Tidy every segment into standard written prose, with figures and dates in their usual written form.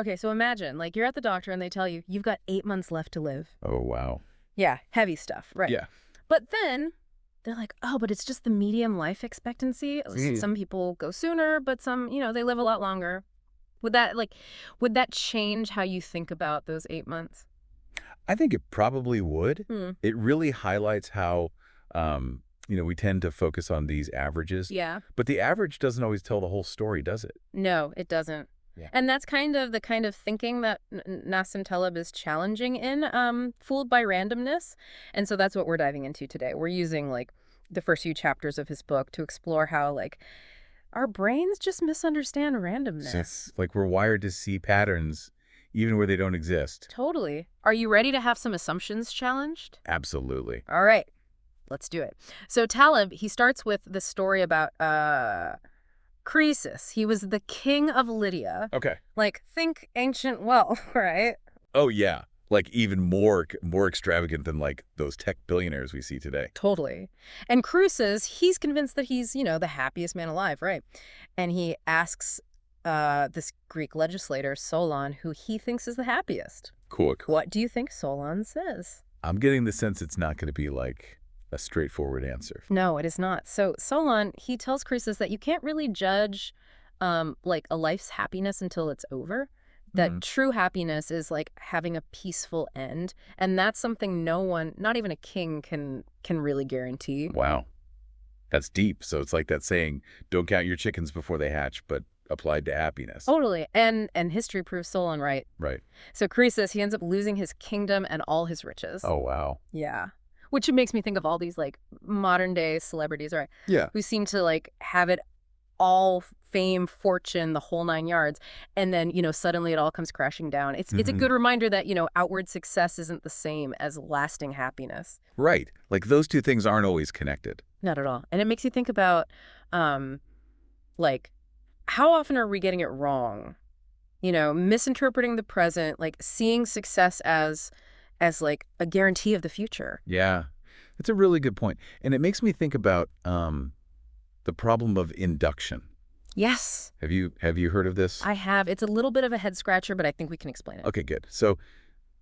Okay, so imagine, like, you're at the doctor and they tell you, you've got 8 months left to live. Oh, wow. Yeah, heavy stuff, right. Yeah. But then they're like, oh, but it's just the medium life expectancy. Some people go sooner, but some, they live a lot longer. Would that change how you think about those 8 months? I think it probably would. Hmm. It really highlights how, we tend to focus on these averages. Yeah. But the average doesn't always tell the whole story, does it? No, it doesn't. Yeah. And that's kind of the kind of thinking that Nassim Taleb is challenging in Fooled by Randomness. And so that's what we're diving into today. We're using, like, the first few chapters of his book to explore how, like, our brains just misunderstand randomness. Like we're wired to see patterns even where they don't exist. Totally. Are you ready to have some assumptions challenged? Absolutely. All right, let's do it. So Taleb, he starts with the story about Croesus. He was the king of Lydia. Okay. Like, think ancient wealth, right? Oh, yeah. Like even more extravagant than like those tech billionaires we see today. Totally. And Croesus, he's convinced that he's, the happiest man alive, right? And he asks this Greek legislator, Solon, who he thinks is the happiest. Cool. What do you think Solon says? I'm getting the sense it's not going to be like a straightforward answer. No, it is not. So Solon, he tells Croesus that you can't really judge like a life's happiness until it's over. That true happiness is like having a peaceful end. And that's something no one, not even a king, can really guarantee. Wow. That's deep. So it's like that saying, don't count your chickens before they hatch, but applied to happiness. Totally. And history proves Solon right. Right. So Croesus, he ends up losing his kingdom and all his riches. Oh, wow. Yeah. Which makes me think of all these like modern day celebrities, right? Yeah. Who seem to like have it all, fame, fortune, the whole 9 yards. And then, suddenly it all comes crashing down. It's a good reminder that, outward success isn't the same as lasting happiness. Right. Like those two things aren't always connected. Not at all. And it makes you think about, like, how often are we getting it wrong? Misinterpreting the present, like seeing success as like a guarantee of the future. Yeah. That's a really good point. And it makes me think about the problem of induction. Yes. Have you heard of this? I have. It's a little bit of a head scratcher, but I think we can explain it. Okay, good. So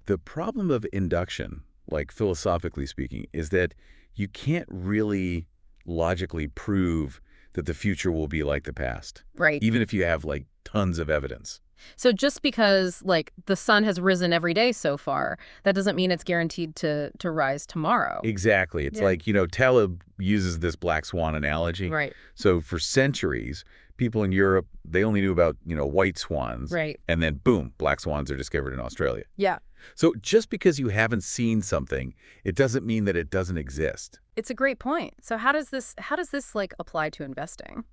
the problem of induction, like philosophically speaking, is that you can't really logically prove that the future will be like the past. Right. Even if you have like tons of evidence. So just because like the sun has risen every day so far, that doesn't mean it's guaranteed to rise tomorrow. Exactly. It's like, Taleb uses this black swan analogy. Right. So for centuries, people in Europe, they only knew about, white swans. Right. And then boom, black swans are discovered in Australia. Yeah. So just because you haven't seen something, it doesn't mean that it doesn't exist. It's a great point. So how does this like apply to investing?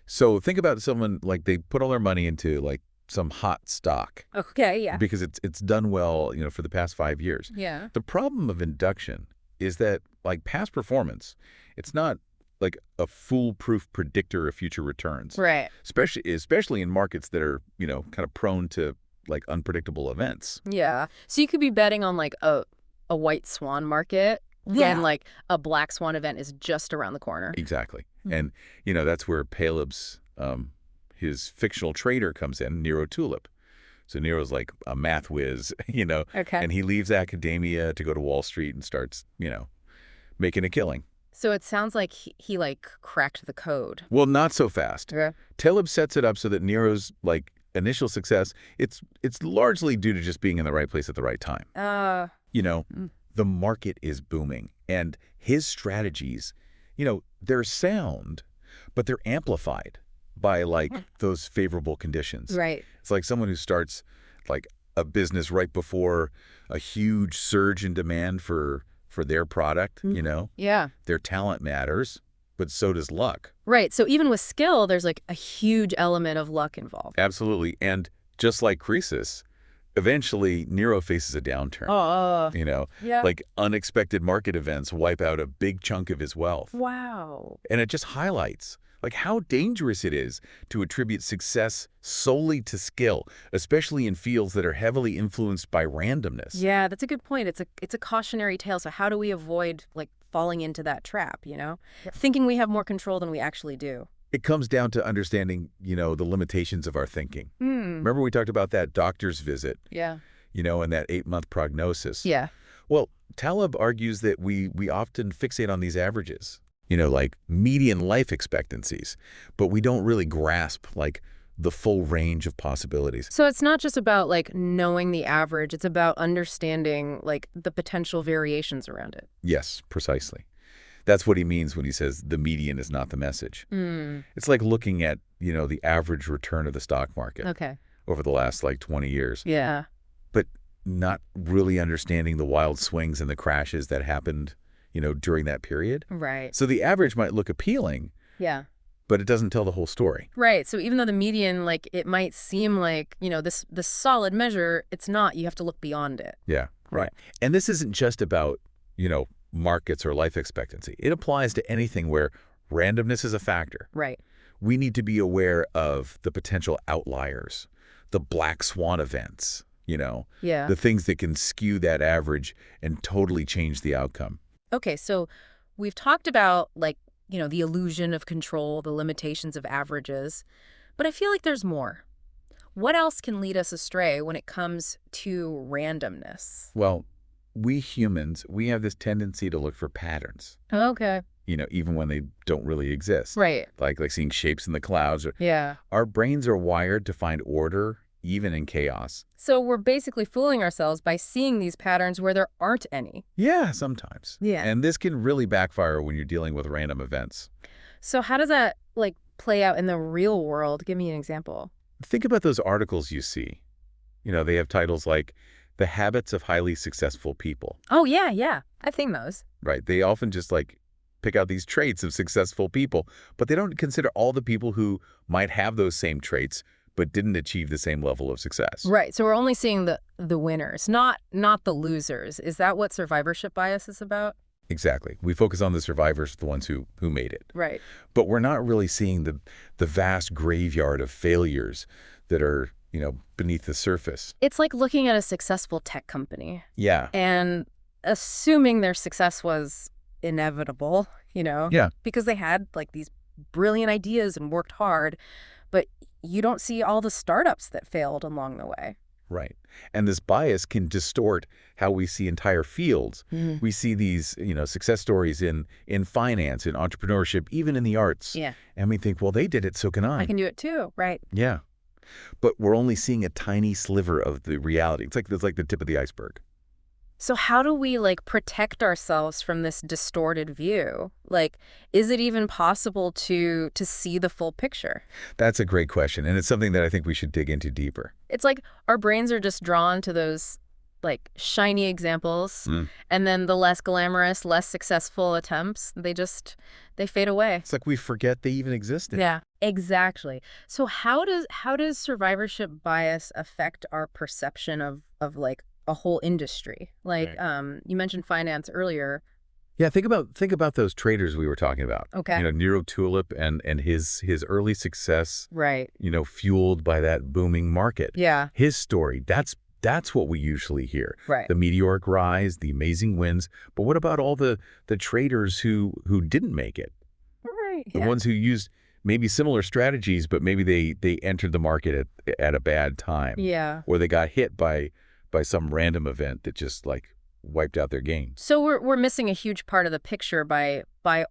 So think about someone like they put all their money into like some hot stock. Okay, yeah. Because it's done well, for the past 5 years. Yeah. The problem of induction is that like past performance, it's not like a foolproof predictor of future returns. Right. Especially in markets that are, kind of prone to like unpredictable events. Yeah. So you could be betting on like a white swan market. Yeah. And like a black swan event is just around the corner. Exactly. And, that's where Taleb's his fictional trader comes in, Nero Tulip. So Nero's like a math whiz, Okay. And he leaves academia to go to Wall Street and starts, making a killing. So it sounds like he like cracked the code. Well, not so fast. Yeah. Taleb sets it up so that Nero's like initial success, it's largely due to just being in the right place at the right time. The market is booming and his strategies, they're sound, but they're amplified by like those favorable conditions. Right. It's like someone who starts like a business right before a huge surge in demand for their product, Yeah. Their talent matters, but so does luck. Right. So even with skill, there's like a huge element of luck involved. Absolutely. And just like Croesus, eventually Nero faces a downturn. Yeah. Like unexpected market events wipe out a big chunk of his wealth. Wow. And it just highlights like how dangerous it is to attribute success solely to skill, especially in fields that are heavily influenced by randomness. Yeah, that's a good point. It's a cautionary tale. So how do we avoid like falling into that trap, Thinking we have more control than we actually do? It comes down to understanding, the limitations of our thinking. Remember we talked about that doctor's visit, Yeah. and that 8-month prognosis? Yeah. Well, Taleb argues that we often fixate on these averages, like median life expectancies, but we don't really grasp, like, the full range of possibilities. So it's not just about, like, knowing the average. It's about understanding, like, the potential variations around it. Yes, precisely. That's what he means when he says the median is not the message. It's like looking at, the average return of the stock market over the last, 20 years. Yeah. But not really understanding the wild swings and the crashes that happened, during that period. Right. So the average might look appealing. Yeah. But it doesn't tell the whole story. Right. So even though the median, like, it might seem like, this solid measure, it's not. You have to look beyond it. Yeah, right. And this isn't just about, markets or life expectancy. It applies to anything where randomness is a factor. Right. We need to be aware of the potential outliers, the black swan events, the things that can skew that average and totally change the outcome. Okay, so we've talked about, like, the illusion of control, the limitations of averages, but I feel like there's more. What else can lead us astray when it comes to randomness? Well, we humans, we have this tendency to look for patterns. Okay. Even when they don't really exist. Right. Like seeing shapes in the clouds. Yeah. Our brains are wired to find order, even in chaos. So we're basically fooling ourselves by seeing these patterns where there aren't any. Yeah, sometimes. Yeah. And this can really backfire when you're dealing with random events. So how does that, like, play out in the real world? Give me an example. Think about those articles you see. They have titles like The Habits of Highly Successful People. Oh, yeah, yeah. I've seen those. Right. They often just, pick out these traits of successful people, but they don't consider all the people who might have those same traits but didn't achieve the same level of success. Right. So we're only seeing the winners, not the losers. Is that what survivorship bias is about? Exactly. We focus on the survivors, the ones who made it. Right. But we're not really seeing the vast graveyard of failures that are, beneath the surface. It's like looking at a successful tech company. Yeah. And assuming their success was inevitable, Yeah. because they had, like, these brilliant ideas and worked hard, but you don't see all the startups that failed along the way. Right. And this bias can distort how we see entire fields. We see these, success stories in finance, in entrepreneurship, even in the arts. Yeah. And we think, well, they did it, so can I. I can do it too, right? Yeah. But we're only seeing a tiny sliver of the reality. It's like the tip of the iceberg. So how do we, like, protect ourselves from this distorted view? Like, is it even possible to see the full picture? That's a great question, and it's something that I think we should dig into deeper. It's like our brains are just drawn to those, like, shiny examples, and then the less glamorous, less successful attempts, they fade away. It's like we forget they even existed. Yeah, exactly. So how does survivorship bias affect our perception of like, a whole industry? Like, you mentioned finance earlier. Yeah, think about those traders we were talking about. Okay. Nero Tulip and his early success. Right. Fueled by that booming market. Yeah. His story, that's what we usually hear. Right. The meteoric rise, the amazing wins. But what about all the traders who didn't make it? Right. The ones who used maybe similar strategies, but maybe they entered the market at a bad time. Yeah. Or they got hit by some random event that just, wiped out their game. So we're missing a huge part of the picture by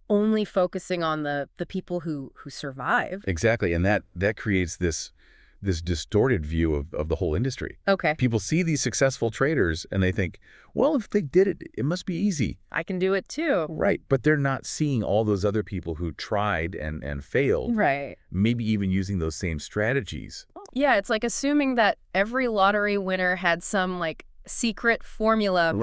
only focusing on the people who survive. Exactly, and that creates this distorted view of the whole industry. Okay. People see these successful traders and they think, well, if they did it, it must be easy. I can do it too. Right, but they're not seeing all those other people who tried and failed. Right. Maybe even using those same strategies. Yeah, it's like assuming that every lottery winner had some, like, secret formula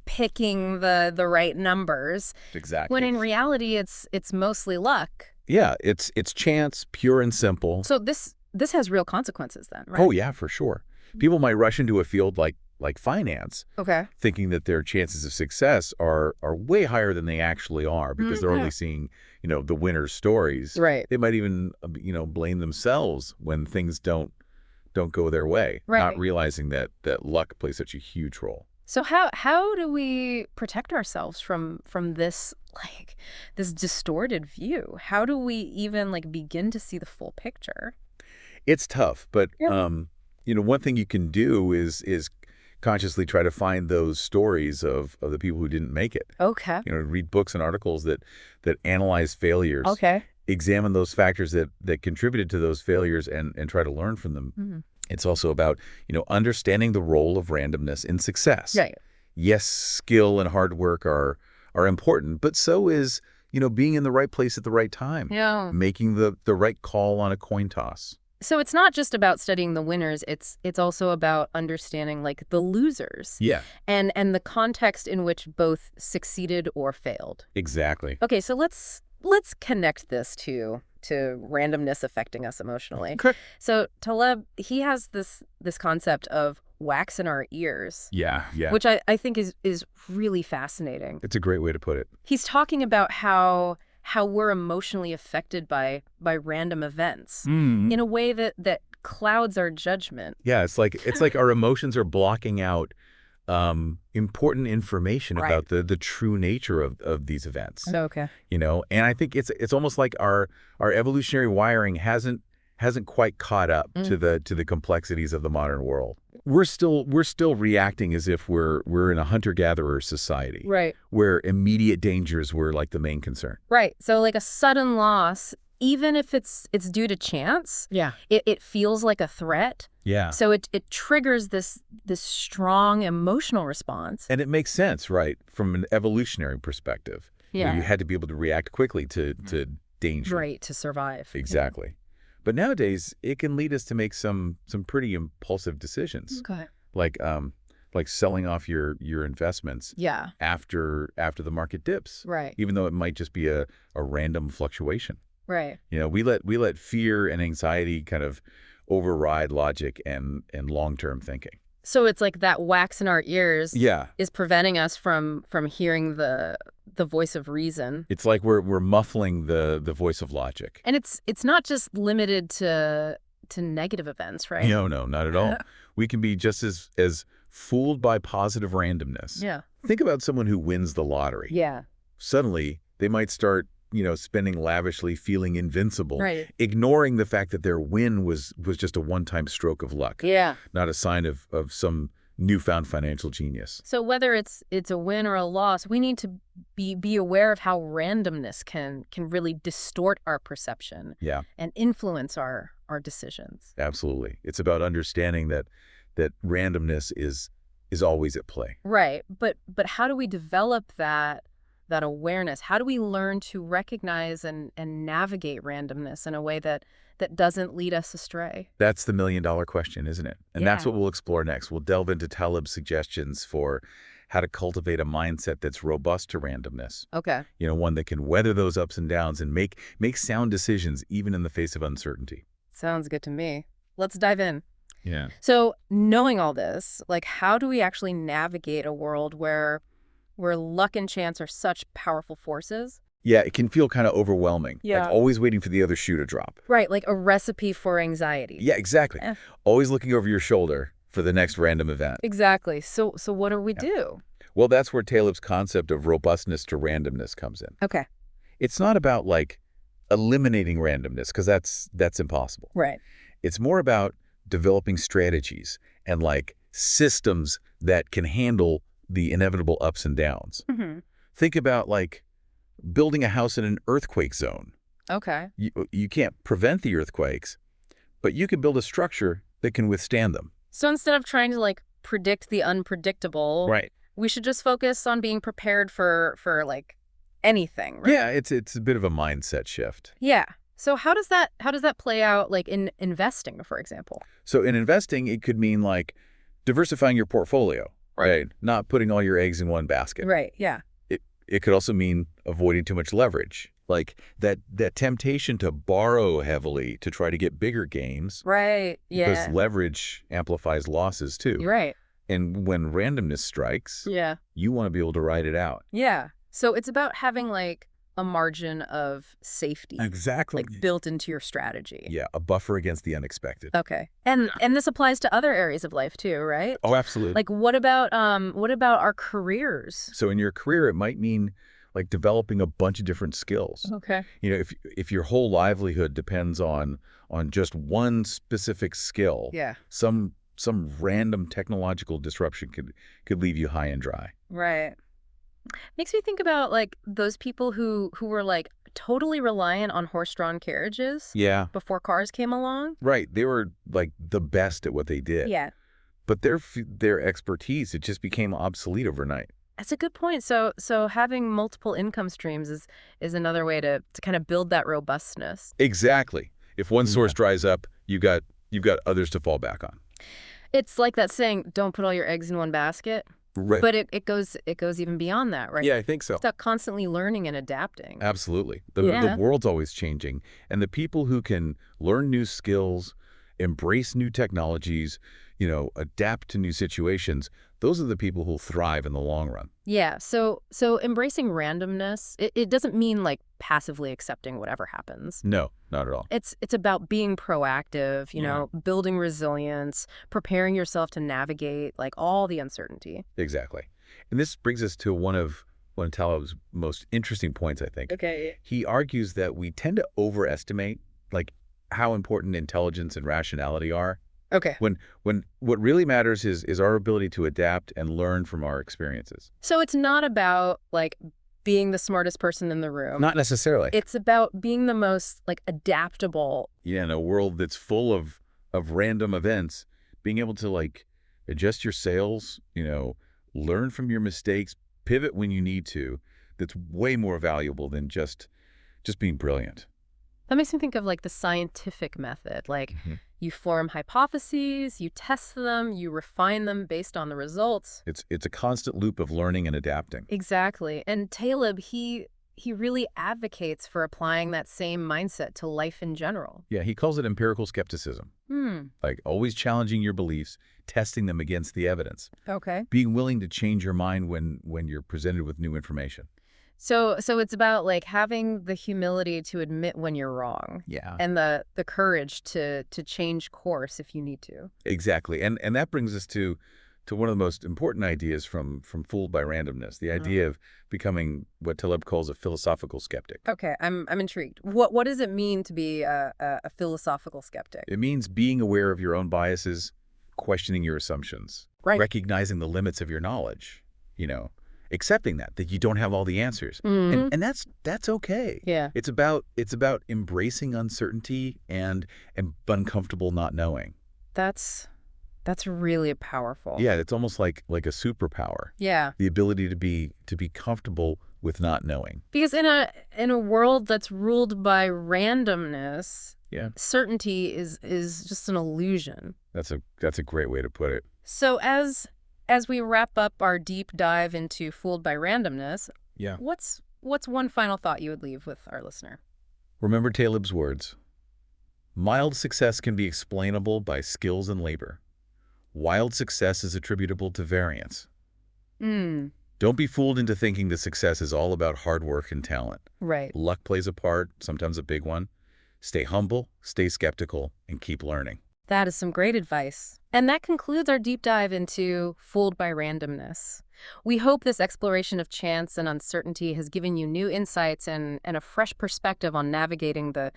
picking the right numbers. Exactly. When in reality, it's mostly luck. Yeah, it's chance, pure and simple. So this has real consequences then, right? Oh, yeah, for sure. People might rush into a field like finance, Okay. thinking that their chances of success are way higher than they actually are because they're only seeing, the winner's stories. Right. They might even, blame themselves when things don't go their way, Right. not realizing that luck plays such a huge role. So how do we protect ourselves from this this distorted view? How do we even begin to see the full picture? It's tough, but Yep. one thing you can do is consciously try to find those stories of the people who didn't make it. Okay. Read books and articles that analyze failures, Okay. examine those factors that contributed to those failures, and try to learn from them. Mhm. It's also about, understanding the role of randomness in success. Right. Yes, skill and hard work are important, but so is, being in the right place at the right time, Yeah. making the right call on a coin toss. So it's not just about studying the winners, it's also about understanding the losers Yeah, and the context in which both succeeded or failed. exactly. Okay, so let's connect this to randomness affecting us emotionally. Okay. So Taleb, he has this concept of wax in our ears, Yeah, yeah. which I think is really fascinating. It's a great way to put it. He's talking about how we're emotionally affected by random events in a way that clouds our judgment. Yeah, it's like our emotions are blocking out important information Right. about the true nature of these events. Okay. And I think it's almost like our evolutionary wiring hasn't quite caught up to the complexities of the modern world. We're still reacting as if we're in a hunter-gatherer society, Right. where immediate dangers were like the main concern. Right. So a sudden loss, even if it's due to chance, Yeah. it feels like a threat. Yeah. So it triggers this strong emotional response. And it makes sense, right, from an evolutionary perspective. Yeah. You had to be able to react quickly to danger. Right, to survive. Exactly. But nowadays, it can lead us to make some pretty impulsive decisions, Okay. like selling off your investments Yeah. after the market dips, Right. even though it might just be a random fluctuation. Right. We let fear and anxiety kind of override logic and long-term thinking. So it's like that wax in our ears Yeah. is preventing us from hearing the voice of reason. It's like we're muffling the voice of logic. And it's not just limited to negative events, right? No, not at all. We can be just as fooled by positive randomness. Yeah. Think about someone who wins the lottery. Yeah. Suddenly, they might start, spending lavishly, feeling invincible, Right. ignoring the fact that their win was just a one-time stroke of luck, Yeah. not a sign of some newfound financial genius. So whether it's a win or a loss, we need to be aware of how randomness can really distort our perception. Yeah. And influence our decisions. Absolutely. It's about understanding that randomness is always at play. Right. But how do we develop that awareness? How do we learn to recognize and navigate randomness in a way that doesn't lead us astray? That's the million-dollar question, isn't it? And that's Yeah. what we'll explore next. We'll delve into Taleb's suggestions for how to cultivate a mindset that's robust to randomness. Okay. One that can weather those ups and downs and make sound decisions even in the face of uncertainty. Sounds good to me. Let's dive in. Yeah. So knowing all this, how do we actually navigate a world where luck and chance are such powerful forces? Yeah, it can feel kind of overwhelming. Yeah. Like always waiting for the other shoe to drop. Right, like a recipe for anxiety. Yeah, exactly. Eh. Always looking over your shoulder for the next random event. Exactly. So what do we do? Well, that's where Taleb's concept of robustness to randomness comes in. Okay. It's not about eliminating randomness, because that's impossible. Right. It's more about developing strategies and systems that can handle the inevitable ups and downs. Mm-hmm. Think about building a house in an earthquake zone. Okay. You can't prevent the earthquakes, but you can build a structure that can withstand them. So instead of trying to predict the unpredictable, Right. we should just focus on being prepared for anything, right? Yeah, it's a bit of a mindset shift. Yeah. So how does that play out in investing, for example? So in investing, it could mean diversifying your portfolio, right? Not putting all your eggs in one basket. Right. Yeah. It could also mean avoiding too much leverage, that temptation to borrow heavily to try to get bigger gains. Right. Yeah. Because leverage amplifies losses too. You're right. And when randomness strikes, Yeah. you want to be able to ride it out. Yeah. So it's about having a a margin of safety. Exactly. Like built into your strategy. Yeah, a buffer against the unexpected. Okay. And this applies to other areas of life too, right? Oh, absolutely. Like what about our careers? So in your career, it might mean like developing a bunch of different skills. Okay. You know, if your whole livelihood depends on just one specific skill, Yeah. some random technological disruption could leave you high and dry. Right. Makes me think about like those people who were like totally reliant on horse-drawn carriages Yeah. before cars came along. Right. They were like the best at what they did. Yeah. But their expertise, it just became obsolete overnight. That's a good point. So having multiple income streams is another way to kind of build that robustness. Exactly. If one source dries up, you've got others to fall back on. It's like that saying, don't put all your eggs in one basket. Right. But it goes even beyond that, right? Yeah, I think so. It's about constantly learning and adapting. Absolutely. The world's always changing. And the people who can learn new skills, embrace new technologies, adapt to new situations, those are the people who'll thrive in the long run. Yeah. So embracing randomness, it doesn't mean like passively accepting whatever happens. No, not at all. It's about being proactive, building resilience, preparing yourself to navigate like all the uncertainty. Exactly. And this brings us to one of Taleb's most interesting points, I think. Okay. He argues that we tend to overestimate like how important intelligence and rationality are. Okay. When what really matters is our ability to adapt and learn from our experiences. So it's not about like being the smartest person in the room. Not necessarily. It's about being the most like adaptable. Yeah, in a world that's full of random events, being able to like adjust your sails, learn from your mistakes, pivot when you need to, that's way more valuable than just being brilliant. That makes me think of like the scientific method. Like you form hypotheses, you test them, you refine them based on the results. It's a constant loop of learning and adapting. Exactly. And Taleb, he really advocates for applying that same mindset to life in general. Yeah, he calls it empirical skepticism. Like always challenging your beliefs, testing them against the evidence. Okay. Being willing to change your mind when you're presented with new information. So it's about like having the humility to admit when you're wrong. Yeah. And the courage to change course if you need to. Exactly. And that brings us to one of the most important ideas from Fooled by Randomness, the idea of becoming what Taleb calls a philosophical skeptic. Okay, I'm intrigued. What does it mean to be a philosophical skeptic? It means being aware of your own biases, questioning your assumptions, recognizing the limits of your knowledge, accepting that you don't have all the answers. And that's okay. Yeah. It's about embracing uncertainty and uncomfortable not knowing. That's really powerful. Yeah, it's almost like a superpower. Yeah. The ability to be comfortable with not knowing. Because in a world that's ruled by randomness, certainty is just an illusion. That's a great way to put it. So as we wrap up our deep dive into Fooled by Randomness, what's one final thought you would leave with our listener? Remember Taleb's words. Mild success can be explainable by skills and labor. Wild success is attributable to variance. Don't be fooled into thinking that success is all about hard work and talent. Right. Luck plays a part, sometimes a big one. Stay humble, stay skeptical, and keep learning. That is some great advice. And that concludes our deep dive into Fooled by Randomness. We hope this exploration of chance and uncertainty has given you new insights and a fresh perspective on navigating the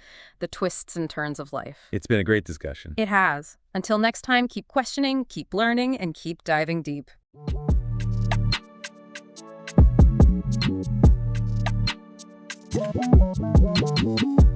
twists and turns of life. It's been a great discussion. It has. Until next time, keep questioning, keep learning, and keep diving deep. Yeah.